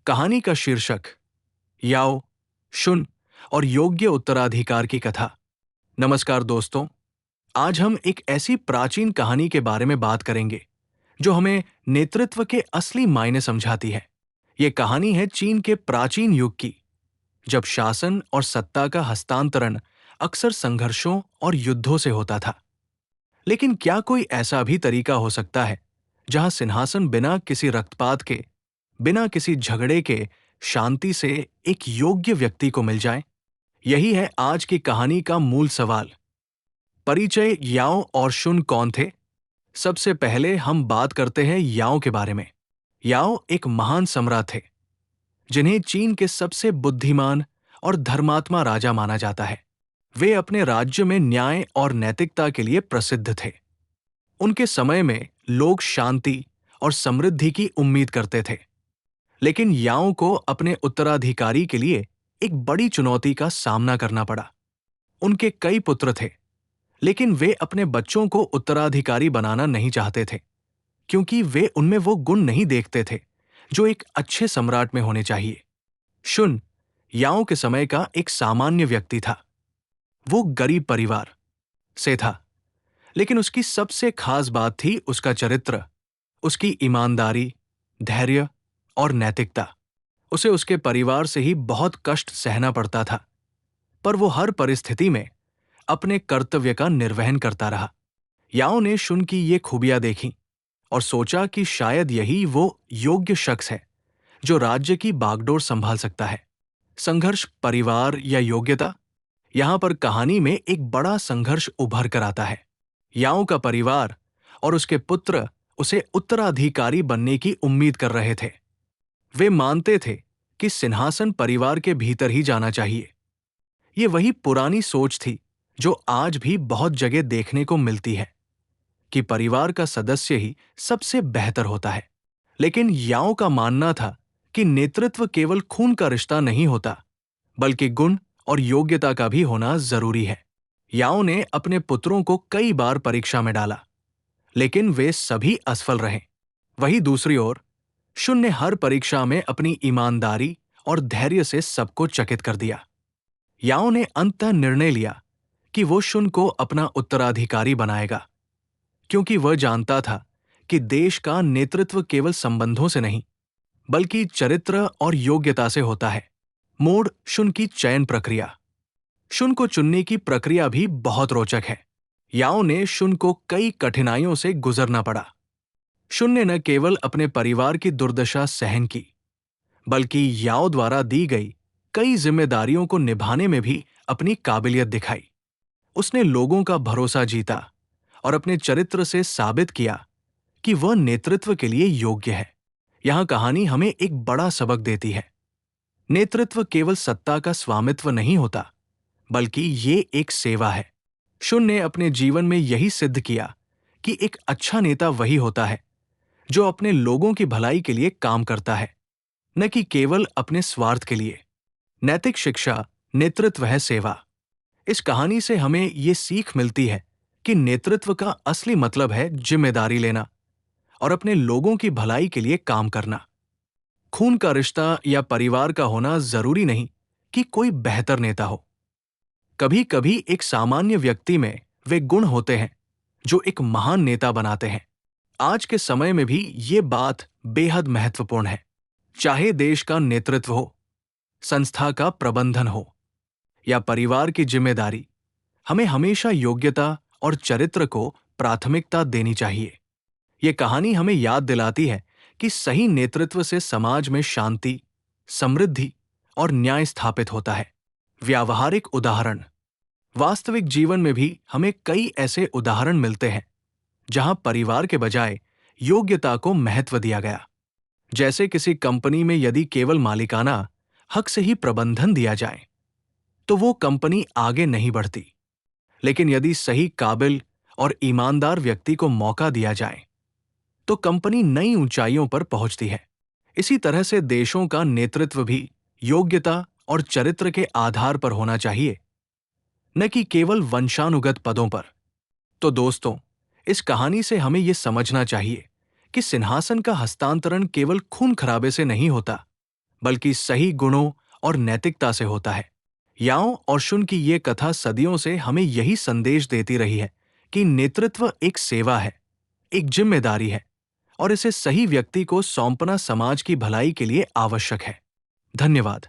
कहानी का शीर्षक याओ, शुन और योग्य उत्तराधिकार की कथा। नमस्कार दोस्तों, आज हम एक ऐसी प्राचीन कहानी के बारे में बात करेंगे जो हमें नेतृत्व के असली मायने समझाती है। ये कहानी है चीन के प्राचीन युग की, जब शासन और सत्ता का हस्तांतरण अक्सर संघर्षों और युद्धों से होता था। लेकिन क्या कोई ऐसा भी तरीका हो सकता है जहां सिंहासन बिना किसी रक्तपात के, बिना किसी झगड़े के शांति से एक योग्य व्यक्ति को मिल जाए? यही है आज की कहानी का मूल सवाल। परिचय। याओ और शुन कौन थे? सबसे पहले हम बात करते हैं याओ के बारे में। याओ एक महान सम्राट थे, जिन्हें चीन के सबसे बुद्धिमान और धर्मात्मा राजा माना जाता है। वे अपने राज्य में न्याय और नैतिकता के लिए प्रसिद्ध थे। उनके समय में लोग शांति और समृद्धि की उम्मीद करते थे। लेकिन याओ को अपने उत्तराधिकारी के लिए एक बड़ी चुनौती का सामना करना पड़ा। उनके कई पुत्र थे, लेकिन वे अपने बच्चों को उत्तराधिकारी बनाना नहीं चाहते थे, क्योंकि वे उनमें वो गुण नहीं देखते थे जो एक अच्छे सम्राट में होने चाहिए। शुन याओ के समय का एक सामान्य व्यक्ति था। वो गरीब परिवार से था, लेकिन उसकी सबसे खास बात थी उसका चरित्र, उसकी ईमानदारी, धैर्य और नैतिकता। उसे उसके परिवार से ही बहुत कष्ट सहना पड़ता था, पर वो हर परिस्थिति में अपने कर्तव्य का निर्वहन करता रहा। याओ ने शुन की ये खूबियां देखी और सोचा कि शायद यही वो योग्य शख्स है जो राज्य की बागडोर संभाल सकता है। संघर्ष, परिवार या योग्यता? यहां पर कहानी में एक बड़ा संघर्ष उभर कर आता है। याओ का परिवार और उसके पुत्र उसे उत्तराधिकारी बनने की उम्मीद कर रहे थे। वे मानते थे कि सिंहासन परिवार के भीतर ही जाना चाहिए। ये वही पुरानी सोच थी जो आज भी बहुत जगह देखने को मिलती है, कि परिवार का सदस्य ही सबसे बेहतर होता है। लेकिन याओ का मानना था कि नेतृत्व केवल खून का रिश्ता नहीं होता, बल्कि गुण और योग्यता का भी होना जरूरी है। याओ ने अपने पुत्रों को कई बार परीक्षा में डाला, लेकिन वे सभी असफल रहे। वहीं दूसरी ओर शुन ने हर परीक्षा में अपनी ईमानदारी और धैर्य से सबको चकित कर दिया। याओ ने अंततः निर्णय लिया कि वो शुन को अपना उत्तराधिकारी बनाएगा, क्योंकि वह जानता था कि देश का नेतृत्व केवल संबंधों से नहीं, बल्कि चरित्र और योग्यता से होता है। मोड़, शुन की चयन प्रक्रिया। शुन को चुनने की प्रक्रिया भी बहुत रोचक है। याओ ने शुन को कई कठिनाइयों से गुजरना पड़ा। शुन ने न केवल अपने परिवार की दुर्दशा सहन की, बल्कि याओ द्वारा दी गई कई जिम्मेदारियों को निभाने में भी अपनी काबिलियत दिखाई। उसने लोगों का भरोसा जीता और अपने चरित्र से साबित किया कि वह नेतृत्व के लिए योग्य है। यहां कहानी हमें एक बड़ा सबक देती है। नेतृत्व केवल सत्ता का स्वामित्व नहीं होता, बल्कि ये एक सेवा है। शुन ने अपने जीवन में यही सिद्ध किया कि एक अच्छा नेता वही होता है जो अपने लोगों की भलाई के लिए काम करता है, न कि केवल अपने स्वार्थ के लिए। नैतिक शिक्षा, नेतृत्व है सेवा। इस कहानी से हमें ये सीख मिलती है कि नेतृत्व का असली मतलब है जिम्मेदारी लेना और अपने लोगों की भलाई के लिए काम करना। खून का रिश्ता या परिवार का होना जरूरी नहीं कि कोई बेहतर नेता हो। कभी कभी एक सामान्य व्यक्ति में वे गुण होते हैं जो एक महान नेता बनाते हैं। आज के समय में भी ये बात बेहद महत्वपूर्ण है। चाहे देश का नेतृत्व हो, संस्था का प्रबंधन हो या परिवार की जिम्मेदारी, हमें हमेशा योग्यता और चरित्र को प्राथमिकता देनी चाहिए। ये कहानी हमें याद दिलाती है कि सही नेतृत्व से समाज में शांति, समृद्धि और न्याय स्थापित होता है। व्यावहारिक उदाहरण। वास्तविक जीवन में भी हमें कई ऐसे उदाहरण मिलते हैं जहां परिवार के बजाय योग्यता को महत्व दिया गया। जैसे किसी कंपनी में यदि केवल मालिकाना हक से ही प्रबंधन दिया जाए तो वो कंपनी आगे नहीं बढ़ती, लेकिन यदि सही, काबिल और ईमानदार व्यक्ति को मौका दिया जाए तो कंपनी नई ऊंचाइयों पर पहुंचती है। इसी तरह से देशों का नेतृत्व भी योग्यता और चरित्र के आधार पर होना चाहिए, न कि केवल वंशानुगत पदों पर। तो दोस्तों, इस कहानी से हमें यह समझना चाहिए कि सिंहासन का हस्तांतरण केवल खून खराबे से नहीं होता, बल्कि सही गुणों और नैतिकता से होता है। याओ और शुन की ये कथा सदियों से हमें यही संदेश देती रही है कि नेतृत्व एक सेवा है, एक जिम्मेदारी है, और इसे सही व्यक्ति को सौंपना समाज की भलाई के लिए आवश्यक है। धन्यवाद।